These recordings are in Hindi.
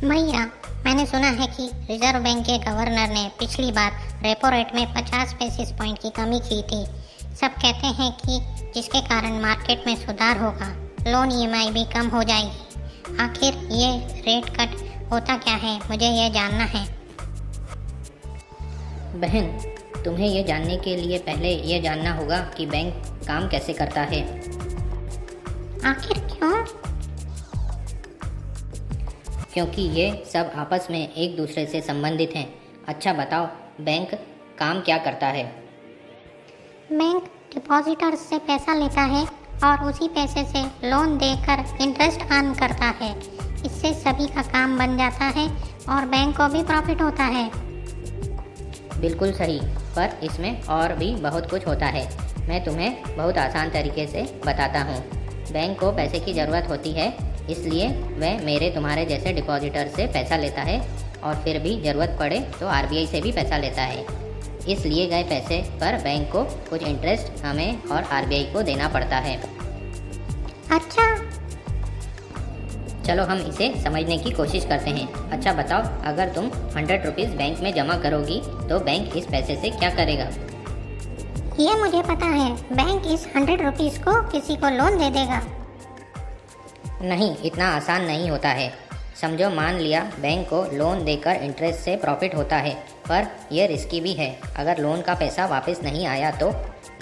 भैया, मैंने सुना है कि रिजर्व बैंक के गवर्नर ने पिछली बार रेपो रेट में 50 बेसिस पॉइंट की कमी की थी। सब कहते हैं कि जिसके कारण मार्केट में सुधार होगा, लोन ईएमआई भी कम हो जाएगी। आखिर ये रेट कट होता क्या है, मुझे ये जानना है। बहन, तुम्हें ये जानने के लिए पहले ये जानना होगा कि बैंक काम कैसे करता है। आखिर क्यों? क्योंकि ये सब आपस में एक दूसरे से संबंधित हैं। अच्छा बताओ, बैंक काम क्या करता है? बैंक डिपॉजिटर्स से पैसा लेता है और उसी पैसे से लोन देकर इंटरेस्ट अर्न करता है। इससे सभी का काम बन जाता है और बैंक को भी प्रॉफिट होता है। बिल्कुल सही, पर इसमें और भी बहुत कुछ होता है। मैं तुम्हें बहुत आसान तरीके से बताता हूँ। बैंक को पैसे की ज़रूरत होती है, इसलिए वह मेरे तुम्हारे जैसे डिपॉजिटर से पैसा लेता है और फिर भी ज़रूरत पड़े तो आरबीआई से भी पैसा लेता है। इस लिए गए पैसे पर बैंक को कुछ इंटरेस्ट हमें और आरबीआई को देना पड़ता है। अच्छा, चलो हम इसे समझने की कोशिश करते हैं। अच्छा बताओ, अगर तुम 100 रुपीज़ बैंक में जमा करोगी तो बैंक इस पैसे से क्या करेगा? ये मुझे पता है। बैंक इस 100 रुपीज़ को किसी को लोन दे देगा। नहीं, इतना आसान नहीं होता है। समझो, मान लिया बैंक को लोन देकर इंटरेस्ट से प्रॉफिट होता है, पर यह रिस्की भी है। अगर लोन का पैसा वापस नहीं आया तो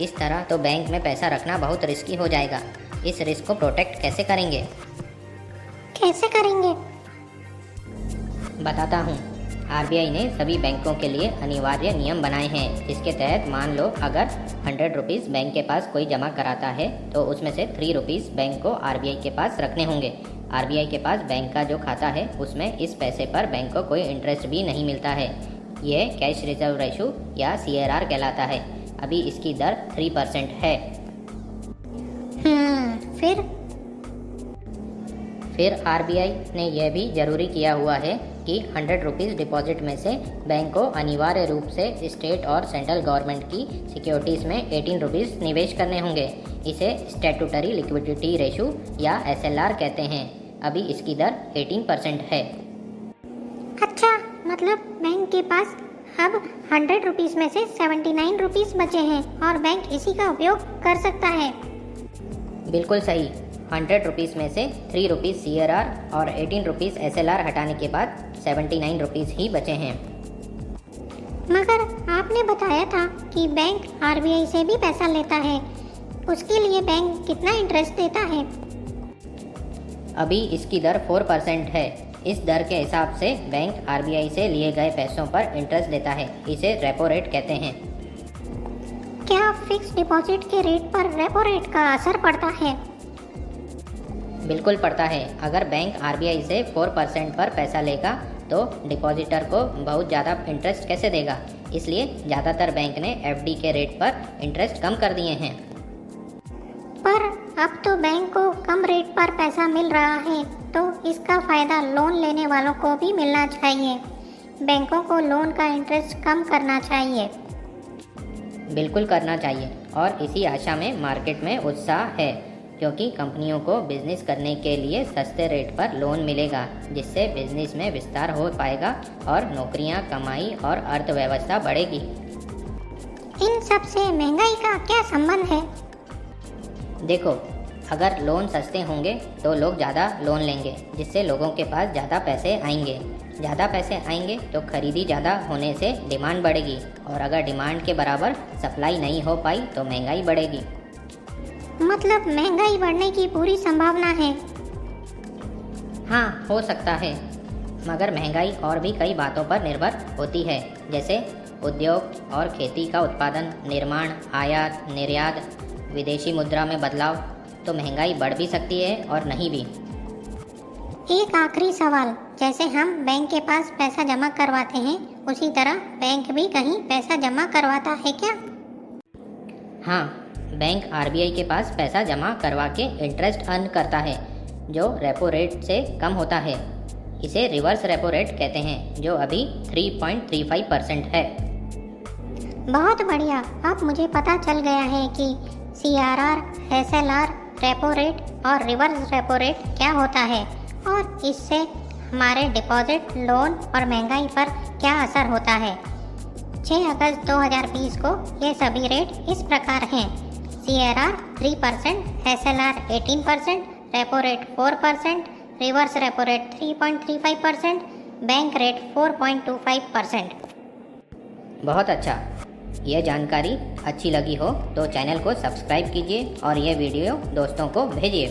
इस तरह तो बैंक में पैसा रखना बहुत रिस्की हो जाएगा। इस रिस्क को प्रोटेक्ट कैसे करेंगे? कैसे करेंगे? बताता हूँ। आरबीआई ने सभी बैंकों के लिए अनिवार्य नियम बनाए हैं, जिसके तहत मान लो अगर 100 रुपीज़ बैंक के पास कोई जमा कराता है तो उसमें से 3 रुपीज़ बैंक को आरबीआई के पास रखने होंगे। आरबीआई के पास बैंक का जो खाता है उसमें इस पैसे पर बैंक को कोई इंटरेस्ट भी नहीं मिलता है। यह कैश रिजर्व रेशो या CRR कहलाता है। अभी इसकी दर 3% है। फिर आरबीआई ने यह भी जरूरी किया हुआ है कि 100 रुपीज़ डिपॉजिट में से बैंक को अनिवार्य रूप से स्टेट और सेंट्रल गवर्नमेंट की सिक्योरिटीज़ में 18 रुपीज़ निवेश करने होंगे। इसे स्टैट्यूटरी लिक्विडिटी रेशो या SLR कहते हैं। अभी इसकी दर 18% है। अच्छा, मतलब बैंक के पास अब 100 रुपीज़ में से 79 रुपीज़ बचे हैं और बैंक इसी का उपयोग कर सकता है। बिल्कुल सही। 100 रुपीज़ में से 3 रुपीज़ CRR और 18 रुपीज़ SLR हटाने के बाद 79 रुपीज़ ही बचे हैं। मगर आपने बताया था कि बैंक आरबीआई से भी पैसा लेता है। उसके लिए बैंक कितना इंटरेस्ट देता है? अभी इसकी दर 4% है। इस दर के हिसाब से बैंक आरबीआई से लिए गए पैसों पर इंटरेस्ट देता है। इसे रेपो रेट कहते हैं। क्या फिक्स डिपॉजिट के रेट पर रेपो रेट का असर पड़ता है? बिल्कुल पड़ता है। अगर बैंक आरबीआई से 4% पर पैसा लेगा तो डिपॉजिटर को बहुत ज़्यादा इंटरेस्ट कैसे देगा? इसलिए ज़्यादातर बैंक ने FD के रेट पर इंटरेस्ट कम कर दिए हैं। पर अब तो बैंक को कम रेट पर पैसा मिल रहा है, तो इसका फ़ायदा लोन लेने वालों को भी मिलना चाहिए। बैंकों को लोन का इंटरेस्ट कम करना चाहिए। बिल्कुल करना चाहिए, और इसी आशा में मार्केट में उत्साह है, क्योंकि कंपनियों को बिजनेस करने के लिए सस्ते रेट पर लोन मिलेगा, जिससे बिजनेस में विस्तार हो पाएगा और नौकरियां, कमाई और अर्थव्यवस्था बढ़ेगी। इन सब से महंगाई का क्या संबंध है? देखो, अगर लोन सस्ते होंगे तो लोग ज़्यादा लोन लेंगे, जिससे लोगों के पास ज़्यादा पैसे आएंगे। ज़्यादा पैसे आएंगे तो खरीदी ज़्यादा होने से डिमांड बढ़ेगी, और अगर डिमांड के बराबर सप्लाई नहीं हो पाई तो महंगाई बढ़ेगी। मतलब महंगाई बढ़ने की पूरी संभावना है? हाँ, हो सकता है, मगर महंगाई और भी कई बातों पर निर्भर होती है, जैसे उद्योग और खेती का उत्पादन, निर्माण, आयात, निर्यात, विदेशी मुद्रा में बदलाव। तो महंगाई बढ़ भी सकती है और नहीं भी। एक आखिरी सवाल, जैसे हम बैंक के पास पैसा जमा करवाते हैं, उसी तरह बैंक भी कहीं पैसा जमा करवाता है क्या? हाँ, बैंक आरबीआई के पास पैसा जमा करवा के इंटरेस्ट अर्न करता है, जो रेपो रेट से कम होता है। इसे रिवर्स रेपो रेट कहते हैं, जो अभी 3.35% है। बहुत बढ़िया, अब मुझे पता चल गया है कि CRR, SLR, रेपो रेट और रिवर्स रेपो रेट क्या होता है, और इससे हमारे डिपॉजिट, लोन और महंगाई पर क्या असर होता है। 6 अगस्त 2020 को ये सभी रेट इस प्रकार हैं। CRR 3%, SLR 18%, repo rate 4%, reverse repo rate 3.35%, bank rate 4.25%। बहुत अच्छा। ये जानकारी अच्छी लगी हो तो चैनल को सब्सक्राइब कीजिए और ये वीडियो दोस्तों को भेजिए।